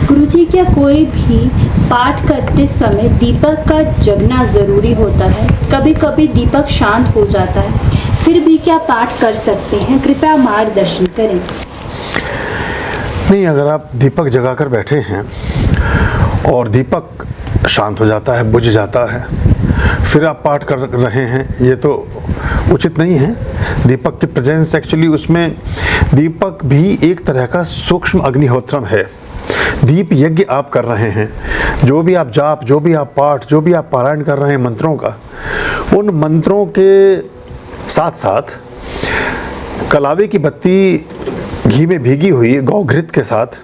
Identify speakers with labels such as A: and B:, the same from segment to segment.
A: गुरुजी, क्या कोई भी पाठ करते समय दीपक का जगना ज़रूरी होता है? कभी कभी दीपक शांत हो जाता है, फिर भी क्या पाठ कर सकते हैं? कृपया मार्गदर्शन करें।
B: नहीं, अगर आप दीपक जगाकर बैठे हैं और दीपक शांत हो जाता है, बुझ जाता है, फिर आप पाठ कर रहे हैं, ये तो उचित नहीं है। दीपक की प्रेजेंस एक्चुअली उसमें दीपक भी एक तरह का सूक्ष्म अग्निहोत्रम है। दीप यज्ञ आप कर रहे हैं, जो भी आप जाप, जो भी आप पाठ, जो भी आप पारायण कर रहे हैं मंत्रों का, उन मंत्रों के साथ साथ कलावे की बत्ती घी में भीगी हुई गौघृत के साथ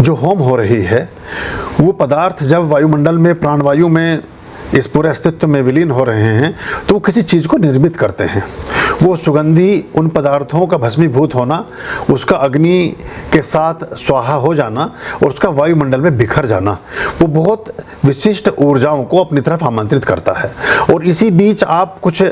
B: जो होम हो रही है, वो पदार्थ जब वायुमंडल में, प्राणवायु में, इस पूरे अस्तित्व में विलीन हो रहे हैं तो वो किसी चीज़ को निर्मित करते हैं। वो सुगंधी उन पदार्थों का भस्मीभूत होना, उसका अग्नि के साथ स्वाहा हो जाना और उसका वायुमंडल में बिखर जाना, वो बहुत विशिष्ट ऊर्जाओं को अपनी तरफ आमंत्रित करता है। और इसी बीच आप कुछ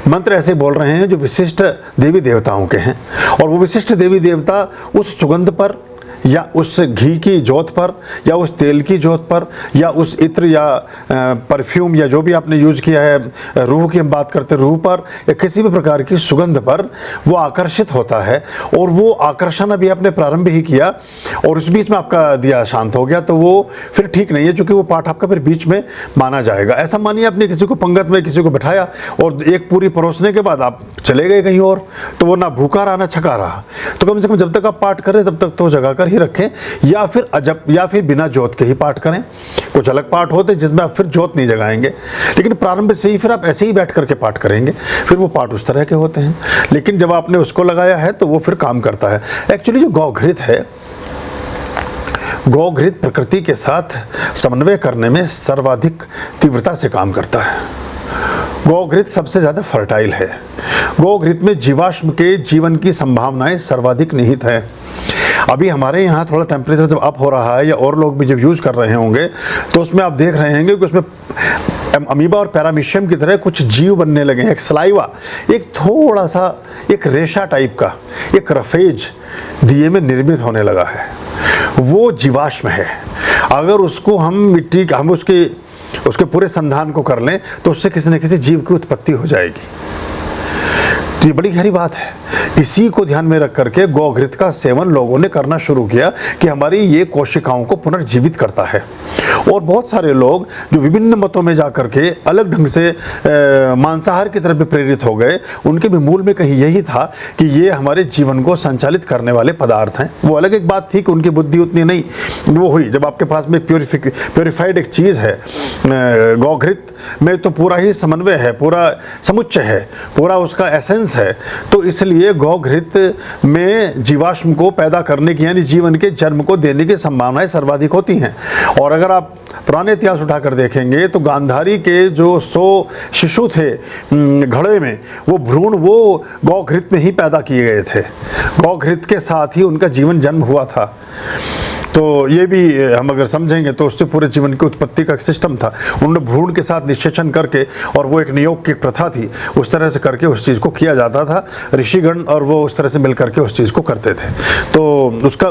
B: मंत्र ऐसे बोल रहे हैं जो विशिष्ट देवी देवताओं के हैं, और वो विशिष्ट देवी देवता उस सुगंध पर या उस घी की जोत पर या उस तेल की जोत पर या उस इत्र या परफ्यूम या जो भी आपने यूज़ किया है, रूह की हम बात करते हैं, रूह पर या किसी भी प्रकार की सुगंध पर वो आकर्षित होता है। और वो आकर्षण अभी आपने प्रारंभ ही किया और उस बीच में आपका दिया शांत हो गया, तो वो फिर ठीक नहीं है, क्योंकि वो पाठ आपका फिर बीच में माना जाएगा। ऐसा मानिए आपने किसी को पंगत में किसी को बिठाया और एक पूरी परोसने के बाद आप चले गए कहीं और, तो वो ना भूखा रहा ना छका रहा। तो कम से कम जब तक आप पाठ करें तब तक तो जगा कर ही रखें, या फिर बिना जोत के ही पाठ करें। कुछ अलग पाठ होते हैं जिसमें आप फिर जोत नहीं जगाएंगे, लेकिन प्रारंभ से ही फिर आप ऐसे ही बैठ करके पाठ करेंगे, फिर वो पाठ उस तरह के होते हैं। लेकिन जब आपने उसको लगाया है तो वो फिर काम करता है। एक्चुअली जो गौघृत है, गौघृत प्रकृति के साथ समन्वय करने में सर्वाधिक तीव्रता से काम करता है। गौघृत सबसे ज़्यादा फर्टाइल है। गौघृत में जीवाश्म के जीवन की संभावनाएं सर्वाधिक निहित है। अभी हमारे यहाँ थोड़ा टेम्परेचर जब अप हो रहा है, या और लोग भी जब यूज़ कर रहे होंगे, तो उसमें आप देख रहे होंगे कि उसमें अमीबा और पैरामीशियम की तरह कुछ जीव बनने लगे हैं। एक सलाइवा, एक थोड़ा सा एक रेशा टाइप का एक रफेज दिए में निर्मित होने लगा है। वो जीवाश्म है। अगर उसको हम उसके पूरे संधान को कर लें तो उससे किसी न किसी जीव की उत्पत्ति हो जाएगी। तो ये बड़ी गहरी बात है। इसी को ध्यान में रख करके गौघृत का सेवन लोगों ने करना शुरू किया कि हमारी ये कोशिकाओं को पुनर्जीवित करता है। और बहुत सारे लोग जो विभिन्न मतों में जा करके अलग ढंग से मांसाहार की तरफ भी प्रेरित हो गए, उनके भी मूल में कहीं यही था कि ये हमारे जीवन को संचालित करने वाले पदार्थ हैं। वो अलग एक बात थी कि उनकी बुद्धि उतनी नहीं वो हुई। जब आपके पास में प्योरीफाइड एक चीज़ है, गौघृत में तो पूरा ही समन्वय है, पूरा समुच्चय है, पूरा उसका एसेंस है, तो इसलिए गौघृत में जीवाश्म को पैदा करने की, यानी जीवन के जन्म को देने की संभावनाएं सर्वाधिक होती हैं। और अगर आप पुराने इतिहास उठाकर देखेंगे तो गांधारी के जो 100 शिशु थे घड़े में, वो भ्रूण वो गौघृत में ही पैदा किए गए थे। गौघृत के साथ ही उनका जीवन जन्म हुआ था। तो ये भी हम अगर समझेंगे तो उससे पूरे जीवन की उत्पत्ति का एक सिस्टम था। उन्होंने भ्रूण के साथ निषेचन करके, और वो एक नियोग की प्रथा थी, उस तरह से करके उस चीज़ को किया जाता था। ऋषिगण और वो उस तरह से मिल करके उस चीज़ को करते थे। तो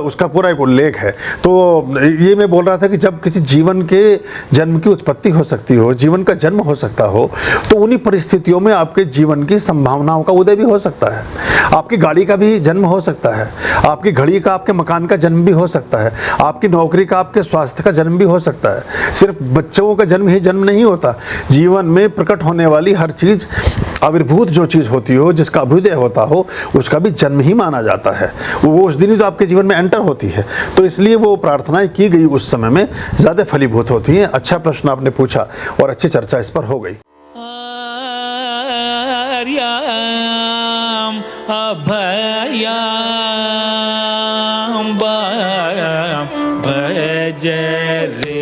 B: उसका पूरा एक उल्लेख है। तो ये मैं बोल रहा था कि जब किसी जीवन के जन्म की उत्पत्ति हो सकती हो, जीवन का जन्म हो सकता हो, तो उन्हीं परिस्थितियों में आपके जीवन की संभावनाओं का उदय भी हो सकता है। आपकी गाड़ी का भी जन्म हो सकता है, आपकी घड़ी का, आपके मकान का जन्म भी हो सकता है, आपकी नौकरी का, आपके स्वास्थ्य का जन्म भी हो सकता है। सिर्फ बच्चों का जन्म ही जन्म नहीं होता। जीवन में प्रकट होने वाली हर चीज़, आविर्भूत जो चीज़ होती हो, जिसका अभ्युदय होता हो, उसका भी जन्म ही माना जाता है। वो उस दिन ही तो आपके जीवन में एंटर होती है। तो इसलिए वो प्रार्थनाएं की गई उस समय में ज़्यादा फलीभूत होती हैं। अच्छा प्रश्न आपने पूछा और अच्छी चर्चा इस पर हो गई।
C: भज रे